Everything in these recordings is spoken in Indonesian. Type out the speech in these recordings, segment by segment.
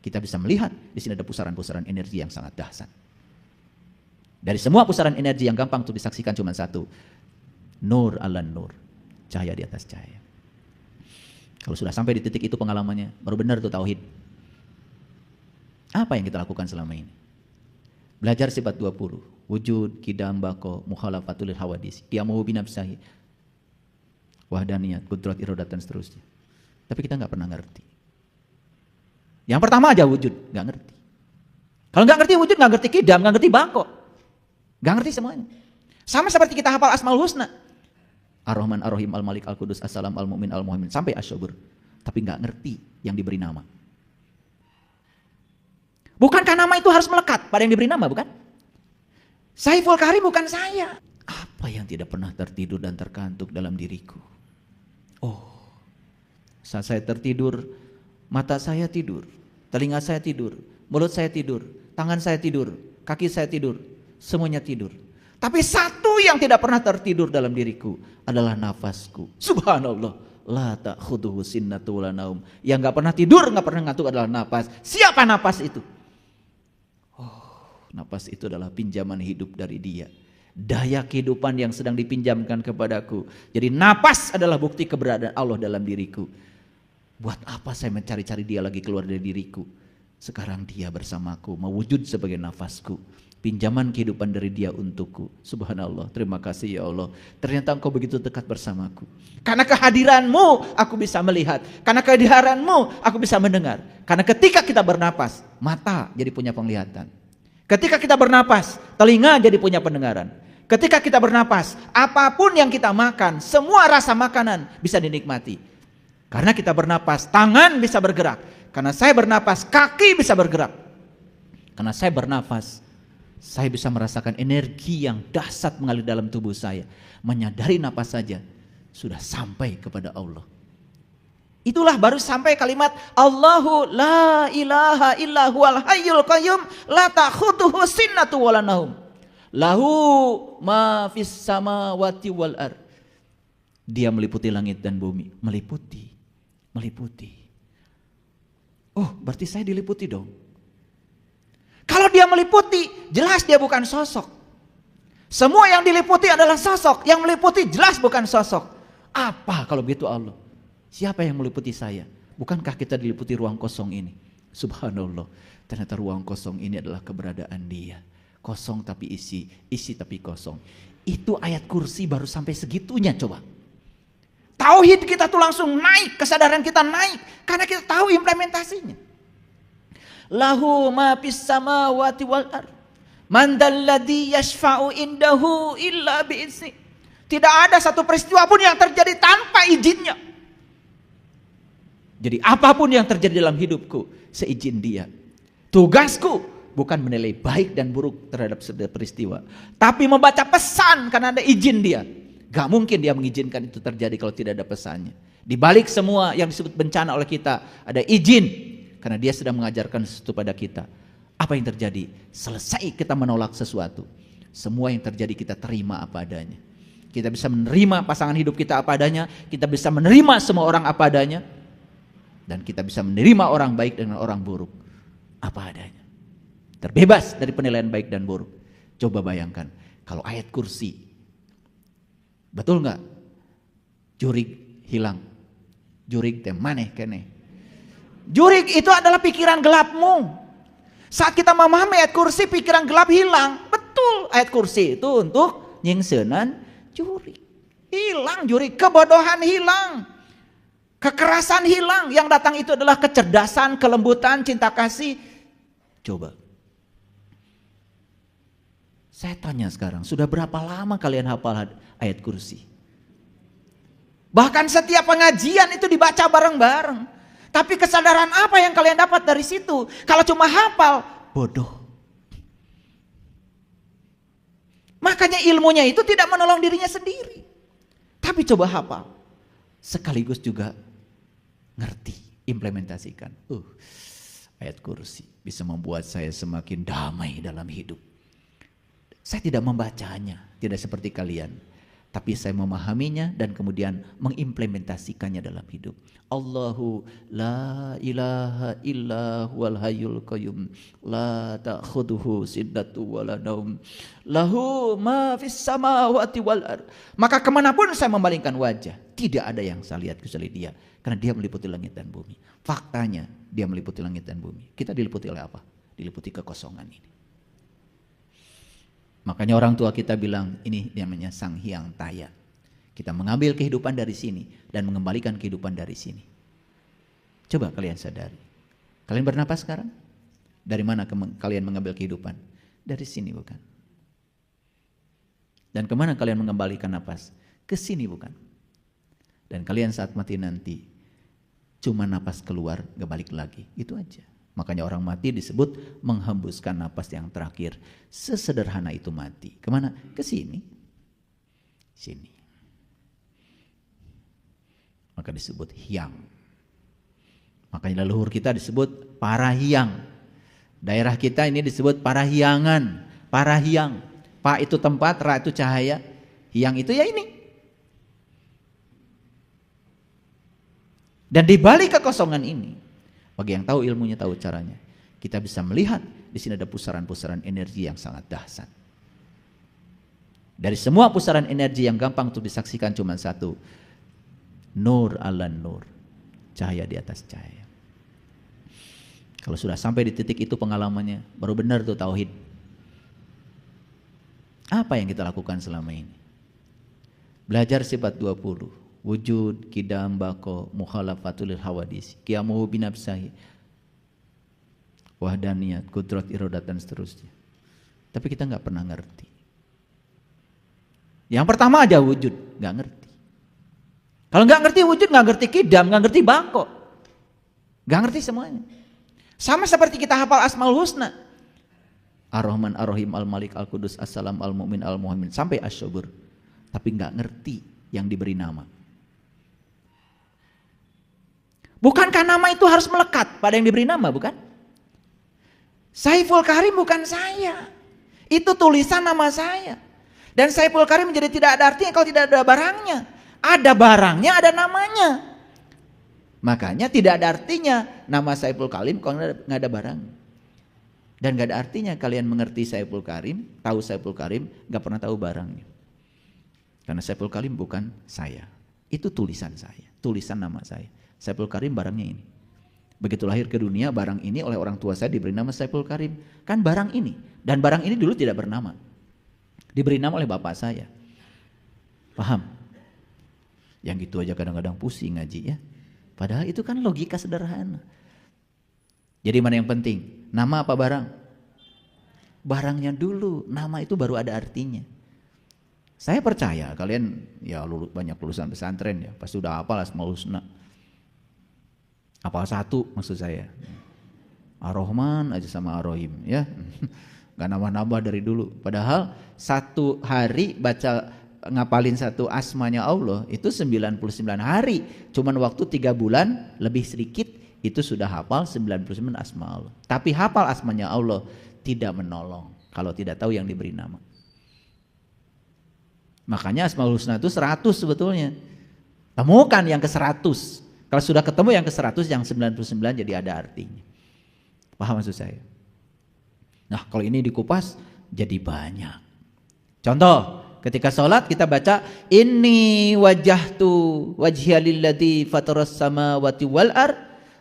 Kita bisa melihat di sini ada pusaran-pusaran energi yang sangat dahsyat. Dari semua pusaran energi yang gampang untuk disaksikan cuma satu. Nur ala nur. Cahaya di atas cahaya. Kalau sudah sampai di titik itu pengalamannya, baru benar itu tauhid. Apa yang kita lakukan selama ini? Belajar sifat 20. Wujud, kidam, bako, mukhalafatul hawadis. Qiyamuhu binafsahi. Wahdaniyat, kudrat, irodat, dan seterusnya. Tapi kita nggak pernah ngerti. Yang pertama aja wujud, nggak ngerti. Kalau nggak ngerti wujud, nggak ngerti kidam, nggak ngerti bako. Nggak ngerti semuanya. Sama seperti kita hafal Asmaul Husna. Ar-Rahman, Ar-Rahim, Al-Malik, Al-Qudus, As-Salam, Al-Mu'min, Al-Muhaimin. Sampai Asy-Syukur. Tapi nggak ngerti yang diberi nama. Bukankah nama itu harus melekat pada yang diberi nama, bukan? Saiful Karim bukan saya. Apa yang tidak pernah tertidur dan terkantuk dalam diriku? Oh, saat saya tertidur, mata saya tidur, telinga saya tidur, mulut saya tidur, tangan saya tidur, kaki saya tidur, semuanya tidur. Tapi satu yang tidak pernah tertidur dalam diriku adalah nafasku. Subhanallah, la ta'khudhuhu sinnatu wala naum. Yang nggak pernah tidur, nggak pernah ngantuk adalah nafas. Siapa nafas itu? Oh, nafas itu adalah pinjaman hidup dari Dia. Daya kehidupan yang sedang dipinjamkan kepadaku. Jadi nafas adalah bukti keberadaan Allah dalam diriku. Buat apa saya mencari-cari Dia lagi keluar dari diriku? Sekarang Dia bersamaku, mewujud sebagai nafasku. Pinjaman kehidupan dari Dia untukku. Subhanallah, terima kasih ya Allah. Ternyata Engkau begitu dekat bersamaku. Karena kehadiran-Mu aku bisa melihat. Karena kehadiran-Mu aku bisa mendengar. Karena ketika kita bernapas, mata jadi punya penglihatan. Ketika kita bernapas, telinga jadi punya pendengaran. Ketika kita bernapas, apapun yang kita makan, semua rasa makanan bisa dinikmati. Karena kita bernapas, tangan bisa bergerak. Karena saya bernapas, kaki bisa bergerak. Karena saya bernapas, saya bisa merasakan energi yang dahsyat mengalir dalam tubuh saya. Menyadari napas saja, sudah sampai kepada Allah. Itulah baru sampai kalimat Allahu la ilaha illa huwal hayyul qayyum la ta'khudhuhu sinnatu wala naum. Lahu ma fis samawati wal ard. Dia meliputi langit dan bumi, meliputi. Oh, berarti saya diliputi dong. Kalau Dia meliputi, jelas Dia bukan sosok. Semua yang diliputi adalah sosok, yang meliputi jelas bukan sosok. Apa kalau begitu Allah? Siapa yang meliputi saya? Bukankah kita diliputi ruang kosong ini? Subhanallah, ternyata ruang kosong ini adalah keberadaan Dia. Kosong tapi isi, isi tapi kosong. Itu ayat kursi baru sampai segitunya coba. Tauhid kita tuh langsung naik, kesadaran kita naik. Karena kita tahu implementasinya. Lahu ma fis samawati wal ard. Man dalladzi yashfa'u indahu illa bi'izni. Tidak ada satu peristiwa pun yang terjadi tanpa izinnya. Jadi apapun yang terjadi dalam hidupku, seizin Dia. Tugasku bukan menilai baik dan buruk terhadap setiap peristiwa, tapi membaca pesan karena ada izin Dia. Gak mungkin Dia mengizinkan itu terjadi kalau tidak ada pesannya. Di balik semua yang disebut bencana oleh kita, ada izin. Karena Dia sedang mengajarkan sesuatu pada kita. Apa yang terjadi? Selesai kita menolak sesuatu. Semua yang terjadi kita terima apa adanya. Kita bisa menerima pasangan hidup kita apa adanya. Kita bisa menerima semua orang apa adanya. Dan kita bisa menerima orang baik dengan orang buruk apa adanya. Terbebas dari penilaian baik dan buruk. Coba bayangkan, kalau ayat kursi, betul nggak? Jurig hilang. Jurig teh maneh kene. Jurig itu adalah pikiran gelapmu. Saat kita memahami ayat kursi, pikiran gelap hilang. Betul, ayat kursi itu untuk nyingsenan jurig. Hilang jurig, kebodohan hilang. Kekerasan hilang, yang datang itu adalah kecerdasan, kelembutan, cinta kasih. Coba. Saya tanya sekarang, sudah berapa lama kalian hafal ayat kursi? Bahkan setiap pengajian itu dibaca bareng-bareng. Tapi kesadaran apa yang kalian dapat dari situ? Kalau cuma hafal, bodoh. Makanya ilmunya itu tidak menolong dirinya sendiri. Tapi coba hafal. Sekaligus juga ngerti, implementasikan. Ayat kursi bisa membuat saya semakin damai dalam hidup. Saya tidak membacanya, tidak seperti kalian. Tapi saya memahaminya dan kemudian mengimplementasikannya dalam hidup. Allahu la ilaha illa huwal hayyul qayyum la ta'khudhuhu sinatun wala naum lahu ma fis samawati wal ard. Maka kemanapun saya memalingkan wajah, tidak ada yang saya lihat kecuali Dia, karena Dia meliputi langit dan bumi. Faktanya Dia meliputi langit dan bumi. Kita diliputi oleh apa? Diliputi kekosongan ini. Makanya orang tua kita bilang ini namanya Sang Hyang Taya. Kita mengambil kehidupan dari sini dan mengembalikan kehidupan dari sini. Coba kalian sadari. Kalian bernapas sekarang? Dari mana kalian mengambil kehidupan? Dari sini bukan? Dan kemana kalian mengembalikan napas? Ke sini bukan? Dan kalian saat mati nanti cuma napas keluar gak balik lagi. Itu aja. Makanya orang mati disebut menghembuskan napas yang terakhir. Sesederhana itu mati. Kemana? Ke sini. Sini. Maka disebut hyang. Makanya leluhur kita disebut parahyang. Daerah kita ini disebut parahyangan. Parahyang. Pa itu tempat, ra itu cahaya. Hyang itu ya ini. Dan di balik kekosongan ini, bagi yang tahu ilmunya, tahu caranya, kita bisa melihat di sini ada pusaran-pusaran energi yang sangat dahsyat. Dari semua pusaran energi yang gampang untuk disaksikan cuma satu, nur ala nur, cahaya di atas cahaya. Kalau sudah sampai di titik itu pengalamannya, baru benar tuh tauhid. Apa yang kita lakukan selama ini? Belajar sifat 20. Wujud, kidam, bako, mukhalafatul hawadis, qiyamuhu binafsahi, wahdaniyat, kudrat, irodat, dan seterusnya. Tapi kita nggak pernah ngerti. Yang pertama aja wujud, nggak ngerti. Kalau nggak ngerti wujud, nggak ngerti kidam, nggak ngerti bako, nggak ngerti semuanya. Sama seperti kita hafal Asmaul Husna, Ar-Rahman, Ar-Rahim, Al-Malik, Al-Qudus, As-Salam, Al-Mu'min, Al-Muhaimin, sampai Asy-Syabur. Tapi nggak ngerti yang diberi nama. Bukankah nama itu harus melekat pada yang diberi nama, bukan? Saiful Karim bukan saya. Itu tulisan nama saya. Dan Saiful Karim menjadi tidak ada artinya kalau tidak ada barangnya. Ada barangnya, ada namanya. Makanya tidak ada artinya nama Saiful Karim kalau nggak ada barang. Dan nggak ada artinya kalian mengerti Saiful Karim, tahu Saiful Karim, nggak pernah tahu barangnya. Karena Saiful Karim bukan saya. Itu tulisan saya, tulisan nama saya. Saiful Karim barangnya ini. Begitu lahir ke dunia, barang ini oleh orang tua saya diberi nama Saiful Karim. Kan barang ini. Dan barang ini dulu tidak bernama. Diberi nama oleh bapak saya. Paham? Yang gitu aja kadang-kadang pusing ngaji ya. Padahal itu kan logika sederhana. Jadi mana yang penting? Nama apa barang? Barangnya dulu. Nama itu baru ada artinya. Saya percaya kalian ya banyak lulusan pesantren ya. Pasti udah hafal Asmaul Husna. Apal satu maksud saya. Ar-Rahman aja sama Ar-Rahim ya. Gak nambah-nambah dari dulu. Padahal satu hari baca ngapalin satu asmanya Allah itu 99 hari. Cuman waktu 3 bulan lebih sedikit itu sudah hafal 99 asma Allah. Tapi hafal asmanya Allah tidak menolong kalau tidak tahu yang diberi nama. Makanya Asmaul Husna itu 100 sebetulnya. Temukan yang ke 100. Kalau sudah ketemu yang ke 100, yang 99 jadi ada artinya. Paham maksud saya? Nah kalau ini dikupas jadi banyak. Contoh, ketika sholat kita baca inni wajjahtu wajhiya lilladzi fataras samawati wal ard.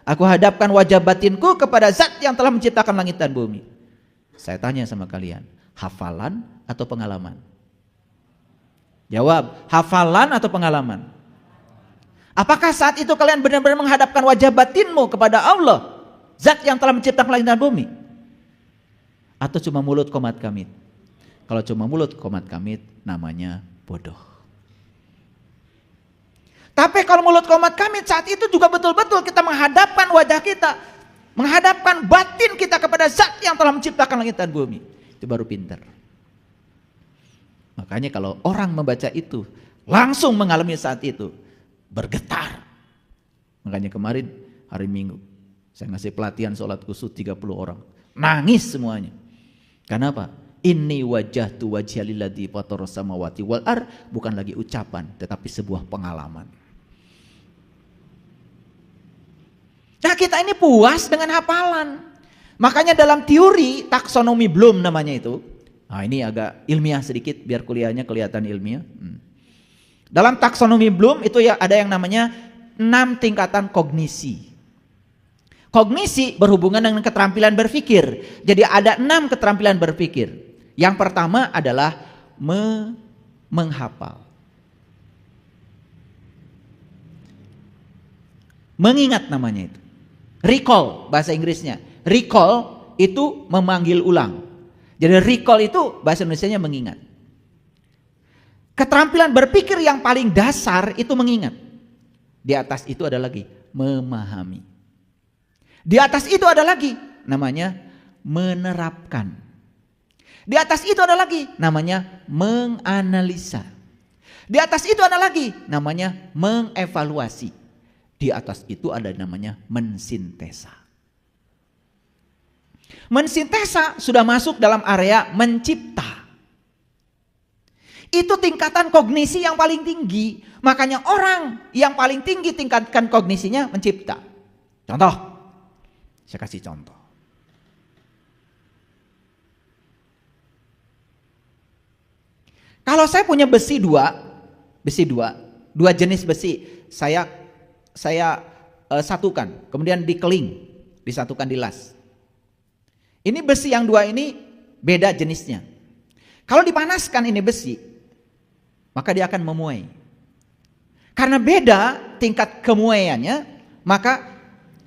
Aku hadapkan wajah batinku kepada zat yang telah menciptakan langit dan bumi. Saya tanya sama kalian, hafalan atau pengalaman? Jawab, hafalan atau pengalaman? Apakah saat itu kalian benar-benar menghadapkan wajah batinmu kepada Allah, zat yang telah menciptakan langit dan bumi? Atau cuma mulut komat kamit? Kalau cuma mulut komat kamit namanya bodoh. Tapi kalau mulut komat kamit saat itu juga betul-betul kita menghadapkan wajah kita, menghadapkan batin kita kepada zat yang telah menciptakan langit dan bumi. Itu baru pintar. Makanya kalau orang membaca itu langsung mengalami saat itu bergetar. Makanya kemarin hari Minggu saya ngasih pelatihan sholat khusus 30 orang. Nangis semuanya. Kenapa? Inni wajjahtu wajhiya lilladzi fataras samawati wal ard bukan lagi ucapan tetapi sebuah pengalaman. Nah, kita ini puas dengan hafalan. Makanya dalam teori taksonomi Bloom namanya itu. Nah, ini agak ilmiah sedikit biar kuliahnya kelihatan ilmiah. Dalam taksonomi Bloom itu ya ada yang namanya 6 tingkatan kognisi. Kognisi berhubungan dengan keterampilan berpikir. Jadi ada 6 keterampilan berpikir. Yang pertama adalah menghafal. Mengingat namanya itu. Recall bahasa Inggrisnya. Recall itu memanggil ulang. Jadi recall itu bahasa Indonesianya mengingat. Keterampilan berpikir yang paling dasar itu mengingat. Di atas itu ada lagi memahami. Di atas itu ada lagi namanya menerapkan. Di atas itu ada lagi namanya menganalisa. Di atas itu ada lagi namanya mengevaluasi. Di atas itu ada namanya mensintesa. Mensintesa sudah masuk dalam area mencipta. Itu tingkatan kognisi yang paling tinggi. Makanya orang yang paling tinggi tingkatkan kognisinya mencipta. Contoh, saya kasih contoh. Kalau saya punya besi dua jenis besi, saya satukan, kemudian dikeling, disatukan di las. Ini besi yang dua ini beda jenisnya. Kalau dipanaskan ini besi, maka dia akan memuai. Karena beda tingkat kemuaiannya, maka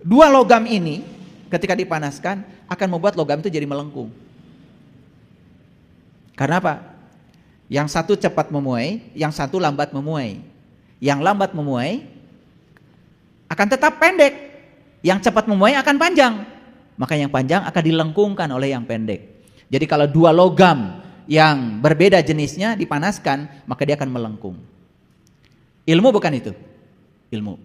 dua logam ini ketika dipanaskan akan membuat logam itu jadi melengkung. Karena apa? Yang satu cepat memuai, yang satu lambat memuai. Yang lambat memuai akan tetap pendek, yang cepat memuai akan panjang. Maka yang panjang akan dilengkungkan oleh yang pendek. Jadi kalau dua logam yang berbeda jenisnya dipanaskan, maka dia akan melengkung. Ilmu bukan itu. Ilmu.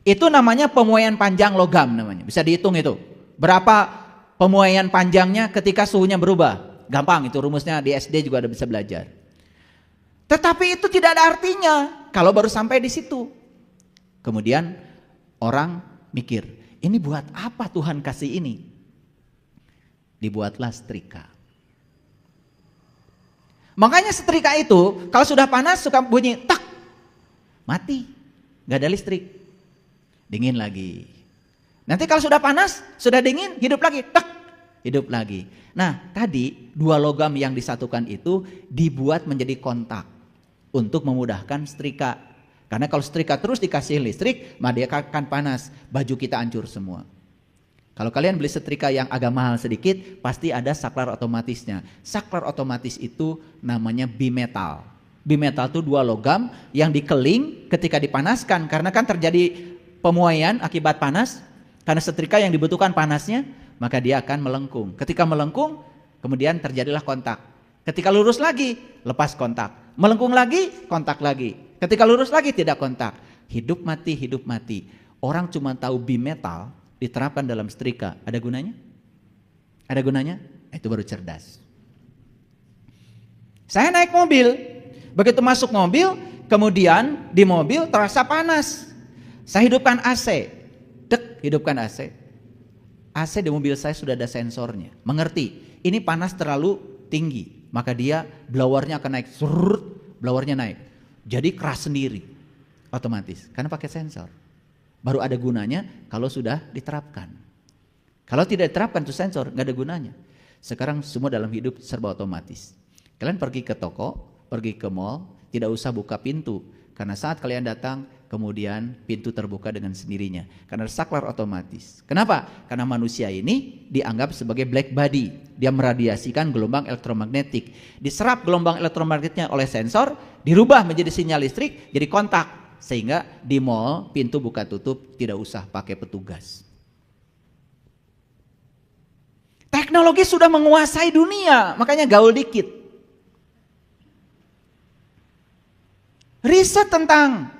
Itu namanya pemuaian panjang logam namanya. Bisa dihitung itu. Berapa pemuaian panjangnya ketika suhunya berubah. Gampang itu rumusnya, di SD juga ada bisa belajar. Tetapi itu tidak ada artinya kalau baru sampai di situ. Kemudian orang mikir, ini buat apa Tuhan kasih ini? Dibuatlah setrika. Makanya setrika itu kalau sudah panas suka bunyi tak, mati, gak ada listrik, dingin lagi. Nanti kalau sudah panas, sudah dingin, hidup lagi, tak, hidup lagi. Nah tadi dua logam yang disatukan itu dibuat menjadi kontak untuk memudahkan setrika. Karena kalau setrika terus dikasih listrik, maka dia akan panas, baju kita hancur semua. Kalau kalian beli setrika yang agak mahal sedikit, pasti ada saklar otomatisnya. Saklar otomatis itu namanya bimetal. Bimetal itu dua logam yang dikeling ketika dipanaskan, karena kan terjadi pemuaian akibat panas. Karena setrika yang dibutuhkan panasnya, maka dia akan melengkung. Ketika melengkung, kemudian terjadilah kontak. Ketika lurus lagi, lepas kontak. Melengkung lagi, kontak lagi. Ketika lurus lagi, tidak kontak. Hidup mati, hidup mati. Orang cuma tahu bimetal diterapkan dalam setrika. Ada gunanya? Ada gunanya? Itu baru cerdas. Saya naik mobil. Begitu masuk mobil, kemudian di mobil terasa panas. Saya hidupkan AC. Dek, hidupkan AC. AC di mobil saya sudah ada sensornya. Mengerti, ini panas terlalu tinggi. Maka dia blowernya akan naik. Surut, blowernya naik. Jadi keras sendiri. Otomatis. Karena pakai sensor. Baru ada gunanya kalau sudah diterapkan. Kalau tidak diterapkan itu sensor, nggak ada gunanya. Sekarang semua dalam hidup serba otomatis. Kalian pergi ke toko, pergi ke mall, tidak usah buka pintu. Karena saat kalian datang, kemudian pintu terbuka dengan sendirinya. Karena saklar otomatis. Kenapa? Karena manusia ini dianggap sebagai black body. Dia meradiasikan gelombang elektromagnetik. Diserap gelombang elektromagnetiknya oleh sensor, dirubah menjadi sinyal listrik, jadi kontak. Sehingga di mall pintu buka tutup tidak usah pakai petugas. Teknologi sudah menguasai dunia, makanya gaul dikit. Riset tentang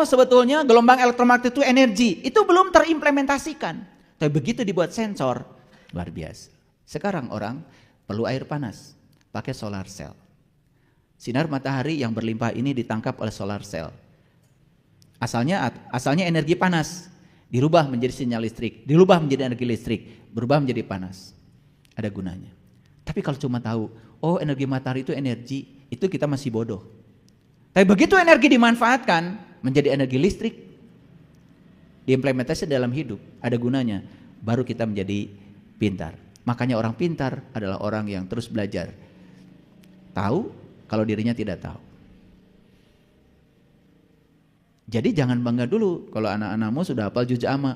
sebetulnya gelombang elektromagnetik itu energi, itu belum terimplementasikan. Tapi begitu dibuat sensor, luar biasa. Sekarang orang perlu air panas, pakai solar cell. Sinar matahari yang berlimpah ini ditangkap oleh solar cell. Asalnya energi panas, dirubah menjadi sinyal listrik, dirubah menjadi energi listrik, berubah menjadi panas. Ada gunanya. Tapi kalau cuma tahu, oh energi matahari itu energi, itu kita masih bodoh. Tapi begitu energi dimanfaatkan menjadi energi listrik, diimplementasi dalam hidup, ada gunanya, baru kita menjadi pintar. Makanya orang pintar adalah orang yang terus belajar. Tahu kalau dirinya tidak tahu. Jadi jangan bangga dulu kalau anak-anakmu sudah hafal juz amma.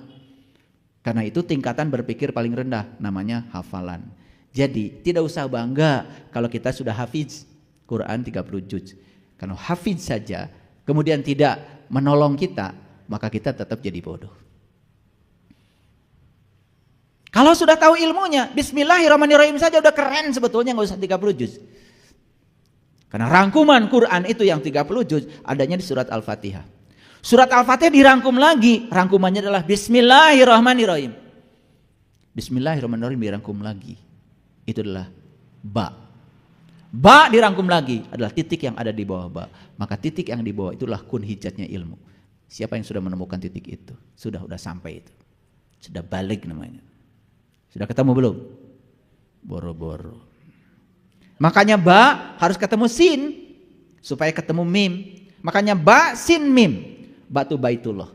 Karena itu tingkatan berpikir paling rendah, namanya hafalan. Jadi tidak usah bangga kalau kita sudah hafiz Quran 30 juz. Kalau hafiz saja kemudian tidak menolong kita, maka kita tetap jadi bodoh. Kalau sudah tahu ilmunya, bismillahirrahmanirrahim saja udah keren sebetulnya, nggak usah 30 juz. Karena rangkuman Quran itu yang 30 juz adanya di surat Al-Fatihah. Surat Al-Fatihah dirangkum lagi, rangkumannya adalah bismillahirrahmanirrahim. Bismillahirrahmanirrahim dirangkum lagi. Itu adalah ba. Ba dirangkum lagi adalah titik yang ada di bawah ba. Maka titik yang di bawah itulah kun hijatnya ilmu. Siapa yang sudah menemukan titik itu? Sudah sampai itu. Sudah balik namanya. Sudah ketemu belum? Boro-boro. Makanya ba harus ketemu sin supaya ketemu mim. Makanya ba sin mim. Ba itu baitullah.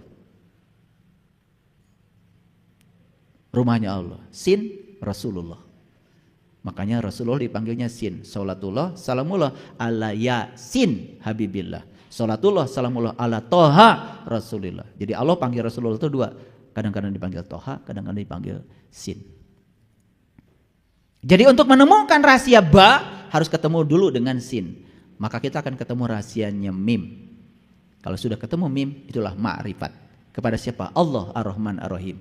Rumahnya Allah. Sin Rasulullah. Makanya Rasulullah dipanggilnya sin. Salatullah salamullah ala yasin habibillah. Salatullah salamullah ala toha rasulillah. Jadi Allah panggil Rasulullah itu dua. Kadang-kadang dipanggil toha, kadang-kadang dipanggil sin. Jadi untuk menemukan rahasia ba harus ketemu dulu dengan sin. Maka kita akan ketemu rahasianya mim. Kalau sudah ketemu mim, itulah ma'rifat. Kepada siapa? Allah Ar-Rahman Ar-Rahim.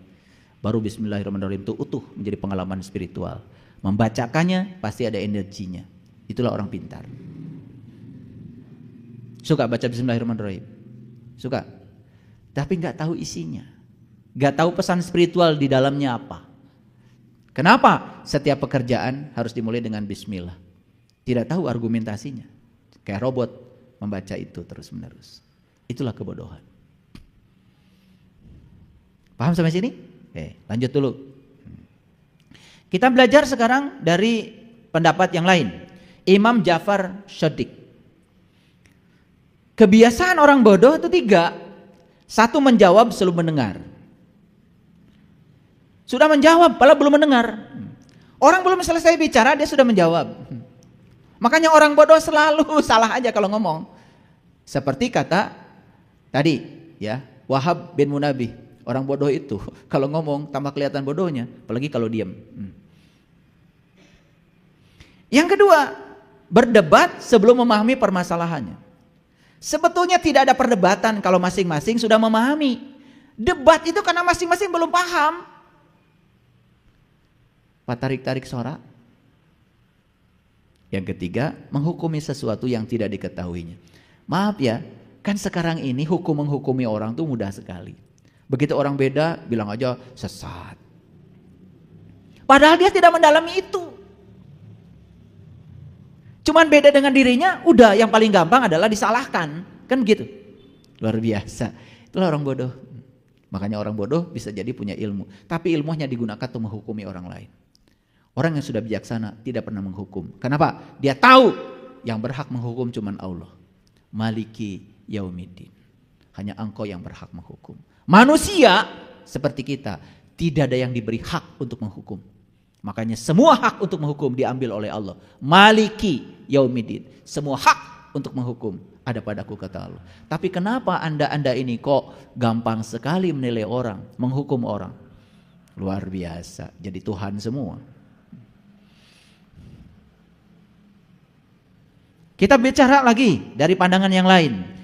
Baru bismillahirrahmanirrahim itu utuh menjadi pengalaman spiritual. Membacakannya pasti ada energinya. Itulah orang pintar. Suka baca bismillahirrahmanirrahim? Suka? Tapi nggak tahu isinya. Nggak tahu pesan spiritual di dalamnya apa. Kenapa setiap pekerjaan harus dimulai dengan bismillah? Tidak tahu argumentasinya. Kayak robot membaca itu terus menerus. Itulah kebodohan. Paham sampai sini? Lanjut dulu. Kita belajar sekarang dari pendapat yang lain. Imam Ja'far Shadiq. Kebiasaan orang bodoh itu 3. 1 menjawab sebelum mendengar. Sudah menjawab, padahal belum mendengar. Orang belum selesai bicara, dia sudah menjawab. Makanya orang bodoh selalu salah aja kalau ngomong. Seperti kata tadi, ya, Wahab bin Munabih. Orang bodoh itu kalau ngomong tambah kelihatan bodohnya, apalagi kalau diam. Yang kedua, berdebat sebelum memahami permasalahannya. Sebetulnya tidak ada perdebatan kalau masing-masing sudah memahami. Debat itu karena masing-masing belum paham. Tarik-tarik sorak. Yang ketiga, menghukumi sesuatu yang tidak diketahuinya. Maaf ya, kan sekarang ini hukum menghukumi orang tuh mudah sekali. Begitu orang beda, bilang aja sesat. Padahal dia tidak mendalami itu. Cuman beda dengan dirinya, udah yang paling gampang adalah disalahkan. Kan begitu. Luar biasa. Itulah orang bodoh. Makanya orang bodoh bisa jadi punya ilmu. Tapi ilmunya digunakan untuk menghukumi orang lain. Orang yang sudah bijaksana tidak pernah menghukum. Kenapa? Dia tahu yang berhak menghukum cuman Allah. Maliki yaumiddin. Hanya engkau yang berhak menghukum. Manusia seperti kita tidak ada yang diberi hak untuk menghukum. Makanya semua hak untuk menghukum diambil oleh Allah. Maliki yaumiddin. Semua hak untuk menghukum ada padaku, kata Allah. Tapi kenapa anda ini kok gampang sekali menilai orang, menghukum orang? Luar biasa. Jadi Tuhan semua. Kita bicara lagi dari pandangan yang lain.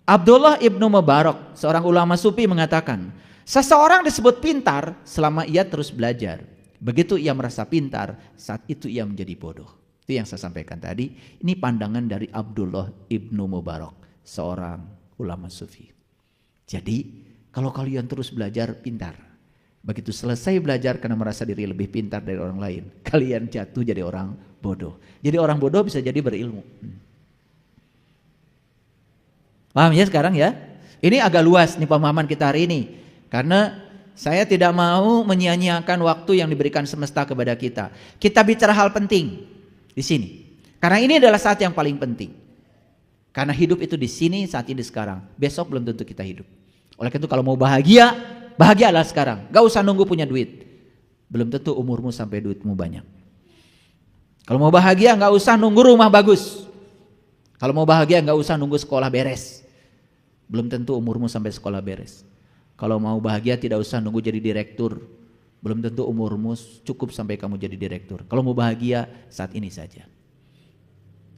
Abdullah ibnu Mubarak, seorang ulama sufi, mengatakan, seseorang disebut pintar selama ia terus belajar. Begitu ia merasa pintar, saat itu ia menjadi bodoh. Itu yang saya sampaikan tadi. Ini pandangan dari Abdullah ibnu Mubarak, seorang ulama sufi. Jadi kalau kalian terus belajar, pintar. Begitu selesai belajar karena merasa diri lebih pintar dari orang lain, kalian jatuh jadi orang bodoh. Jadi orang bodoh bisa jadi berilmu. Paham ya sekarang ya? Ini agak luas nih pemahaman kita hari ini. Karena saya tidak mau menyia-nyiakan waktu yang diberikan semesta kepada kita. Kita bicara hal penting di sini. Karena ini adalah saat yang paling penting. Karena hidup itu di sini, saat ini, sekarang. Besok belum tentu kita hidup. Oleh karena itu kalau mau bahagia, bahagialah sekarang. Gak usah nunggu punya duit. Belum tentu umurmu sampai duitmu banyak. Kalau mau bahagia gak usah nunggu rumah bagus. Kalau mau bahagia gak usah nunggu sekolah beres. Belum tentu umurmu sampai sekolah beres. Kalau mau bahagia tidak usah nunggu jadi direktur. Belum tentu umurmu cukup sampai kamu jadi direktur. Kalau mau bahagia saat ini saja.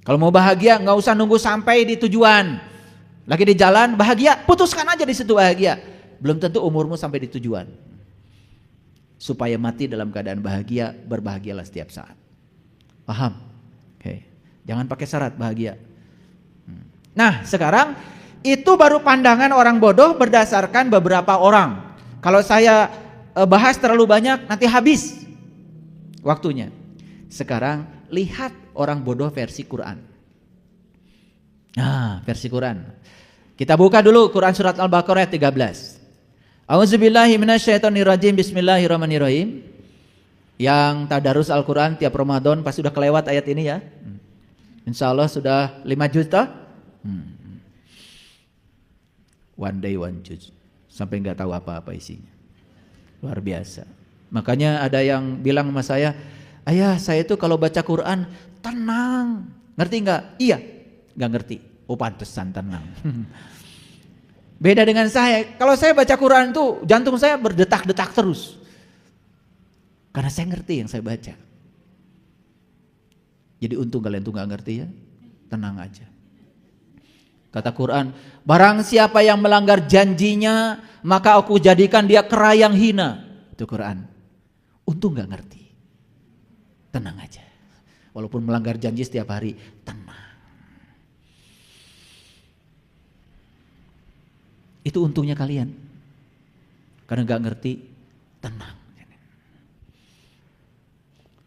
Kalau mau bahagia gak usah nunggu sampai di tujuan. Lagi di jalan bahagia, putuskan aja di situ bahagia. Belum tentu umurmu sampai di tujuan. Supaya mati dalam keadaan bahagia, berbahagialah setiap saat. Paham? Oke. Jangan pakai syarat bahagia. Nah sekarang itu baru pandangan orang bodoh berdasarkan beberapa orang. Kalau saya bahas terlalu banyak nanti habis waktunya. Sekarang lihat orang bodoh versi Quran. Nah versi Quran. Kita buka dulu Quran surat Al-Baqarah ayat 13. A'udzubillahi minasyaitonirrajim. Bismillahirrahmanirrahim. Yang tadarus Al-Quran tiap Ramadan pasti sudah kelewat ayat ini ya. Insya Allah sudah 5 juta. One day one juz. Sampai nggak tahu apa-apa isinya. Luar biasa. Makanya ada yang bilang sama saya, ayah saya itu kalau baca Quran tenang. Ngerti nggak? Iya. Nggak ngerti. Oh pantesan tenang. Beda dengan saya. Kalau saya baca Quran tuh jantung saya berdetak-detak terus. Karena saya ngerti yang saya baca. Jadi untung kalian tuh nggak ngerti ya. Tenang aja. Kata Quran, barang siapa yang melanggar janjinya, maka aku jadikan dia kera yang hina. Itu Quran. Untung gak ngerti. Tenang aja. Walaupun melanggar janji setiap hari, tenang. Itu untungnya kalian. Karena gak ngerti, tenang.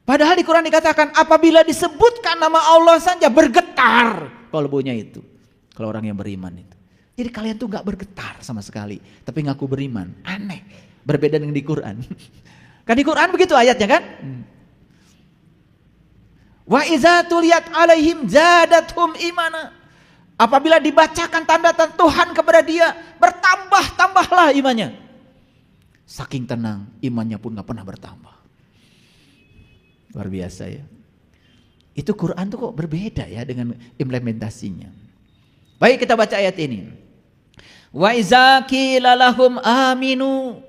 Padahal di Quran dikatakan, apabila disebutkan nama Allah saja bergetar kalbunya itu. Kalau orang yang beriman itu. Jadi kalian tuh gak bergetar sama sekali. Tapi ngaku beriman. Aneh. Berbeda dengan di Quran. Kan di Quran begitu ayatnya kan. Wa iza tuliyat alaihim zadathum imana. Apabila dibacakan tanda-tanda Tuhan kepada dia. Bertambah-tambahlah imannya. Saking tenang. Imannya pun gak pernah bertambah. Luar biasa ya. Itu Quran tuh kok berbeda ya dengan implementasinya. Baik kita baca ayat ini. Wa iza qila lahum aminu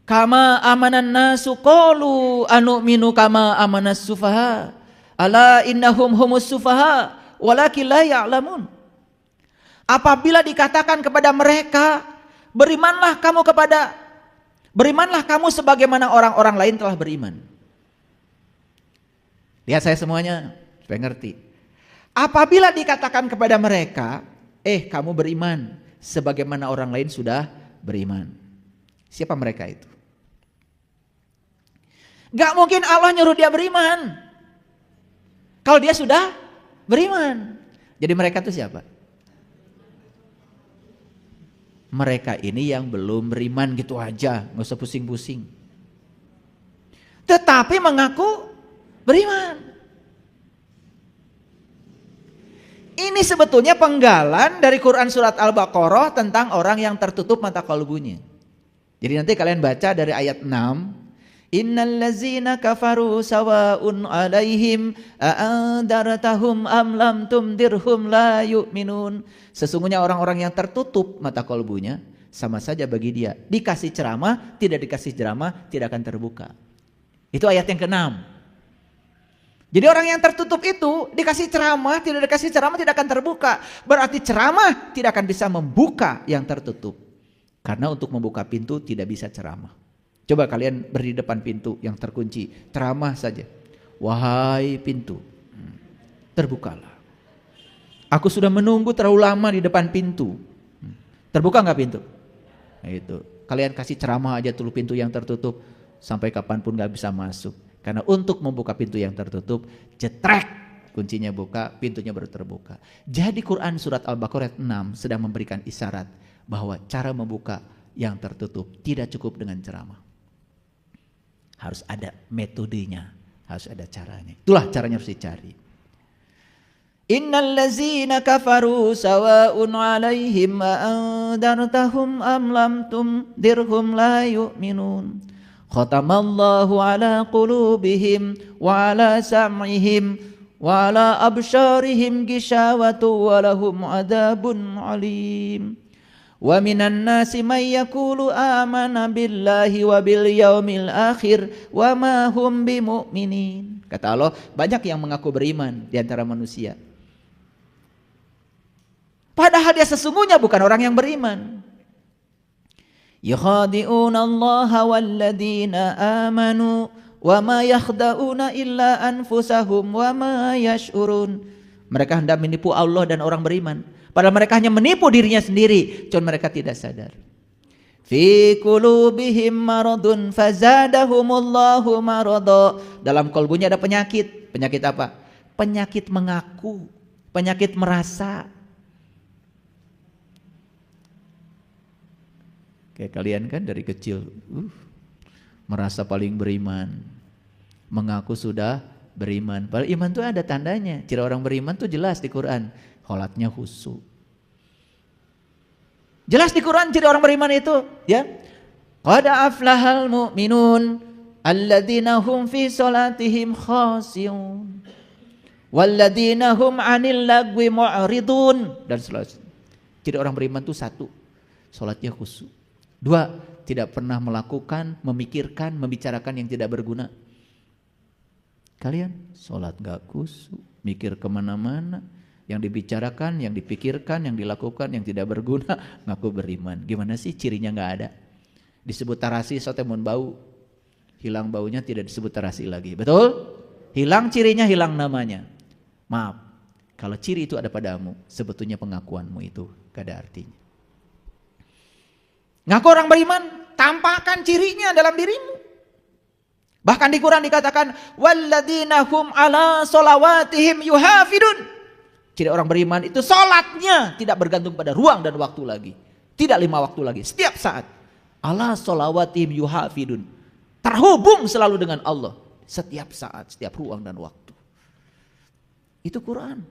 kama amanan nasu qalu anu'minu kama amanas sufaha ala innahum humus sufaha walakin la ya'lamun. Apabila dikatakan kepada mereka, berimanlah kamu sebagaimana orang-orang lain telah beriman. Lihat saya semuanya supaya ngerti. Apabila dikatakan kepada mereka, kamu beriman sebagaimana orang lain sudah beriman. Siapa mereka itu? Gak mungkin Allah nyuruh dia beriman kalau dia sudah beriman. Jadi mereka itu siapa? Mereka ini yang belum beriman gitu aja, gak usah pusing-pusing. Tetapi mengaku beriman. Ini sebetulnya penggalan dari Quran surat Al-Baqarah tentang orang yang tertutup mata kalbunya. Jadi nanti kalian baca dari ayat 6. Innal ladzina kafaru sawa'un 'alaihim a'andartahum am lam tundirhum la yu'minun. Sesungguhnya orang-orang yang tertutup mata kalbunya sama saja bagi dia. Dikasih ceramah, tidak dikasih ceramah, tidak akan terbuka. Itu ayat yang ke-6. Jadi orang yang tertutup itu dikasih ceramah, tidak dikasih ceramah tidak akan terbuka. Berarti ceramah tidak akan bisa membuka yang tertutup. Karena untuk membuka pintu tidak bisa ceramah. Coba kalian berdiri depan pintu yang terkunci, ceramah saja. Wahai pintu, terbukalah. Aku sudah menunggu terlalu lama di depan pintu. Terbuka nggak pintu? Nah, itu. kalian kasih ceramah aja tuh pintu yang tertutup, sampai kapanpun gak bisa masuk. Karena untuk membuka pintu yang tertutup, jetrek, kuncinya buka, pintunya baru terbuka. Jadi Quran surat Al-Baqarah 6 sedang memberikan isyarat bahwa cara membuka yang tertutup tidak cukup dengan ceramah. Harus ada metodenya, harus ada caranya. Itulah caranya harus dicari. Innal ladzina kafaru sawa'un 'alaihim a andartahum am lam tundirhum la yu'minun. Khatamallahu 'ala qulubihim wa 'ala sam'ihim wa 'ala absharihim ghishawatu wa lahum 'adzabun 'alim. Wa minan nasi may yaqulu amana billahi wa bil yaumil akhir wa ma hum bimu'minin. Kata Allah, banyak yang mengaku beriman di antara manusia, padahal dia sesungguhnya bukan orang yang beriman. Yukhadi'una Allah walladzina amanu wa ma yakhda'una illa anfusahum wa ma yash'urun. Mereka hendak menipu Allah dan orang beriman, padahal mereka hanya menipu dirinya sendiri, cuma mereka tidak sadar. Fi qulubihim maradun fazadahumullahu marada. Dalam kalbunya ada penyakit. Penyakit apa? Penyakit mengaku, penyakit merasa. Kayak kalian kan dari kecil merasa paling beriman, mengaku sudah beriman. Padahal iman itu ada tandanya. Ciri orang beriman tuh jelas di Quran. Kholatnya khusyuk. Jelas di Quran ciri orang beriman itu, ya. Qad aflahal mu'minun alladzina hum fi salatihim khashi'un walladzina hum 'anil lagwi mu'ridun, dan seterusnya. Ciri orang beriman itu satu, salatnya khusyuk. Dua, tidak pernah melakukan, memikirkan, membicarakan yang tidak berguna. Kalian sholat gak khusyuk, mikir kemana-mana, yang dibicarakan, yang dipikirkan, yang dilakukan, yang tidak berguna, ngaku beriman. Gimana sih cirinya gak ada? Disebut tarasi, sotemun bau, hilang baunya tidak disebut tarasi lagi. Betul? Hilang cirinya, hilang namanya. Maaf, kalau ciri itu ada padamu, sebetulnya pengakuanmu itu gak ada artinya. Ngaku orang beriman, tampakkan cirinya dalam dirimu. Bahkan di Quran dikatakan walladzina hum 'ala sholawatihim yuhafidun. Ciri orang beriman itu salatnya tidak bergantung pada ruang dan waktu lagi. Tidak 5 waktu lagi, setiap saat. 'Ala sholawatihim yuhafidun. Terhubung selalu dengan Allah setiap saat, setiap ruang dan waktu. Itu Quran.